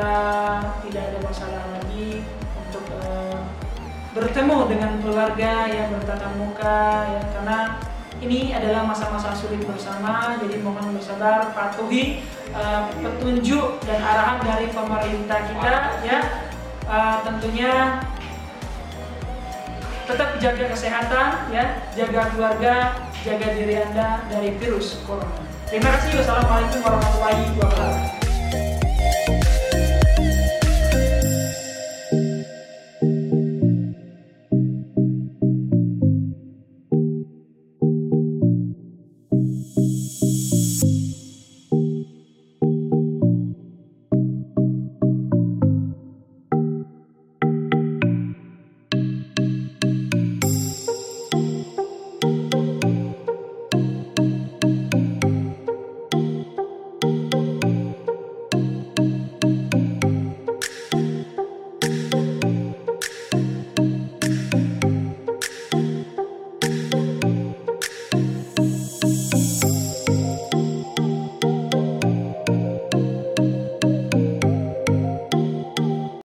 tidak ada masalah lagi untuk bertemu dengan keluarga yang bertatap muka ya, karena ini adalah masa-masa sulit bersama. Jadi mohon bersabar, patuhi petunjuk dan arahan dari pemerintah kita ya. Tentunya tetap jaga kesehatan ya, jaga keluarga, jaga diri Anda dari virus corona. Terima kasih. Wassalamualaikum warahmatullahi wabarakatuh.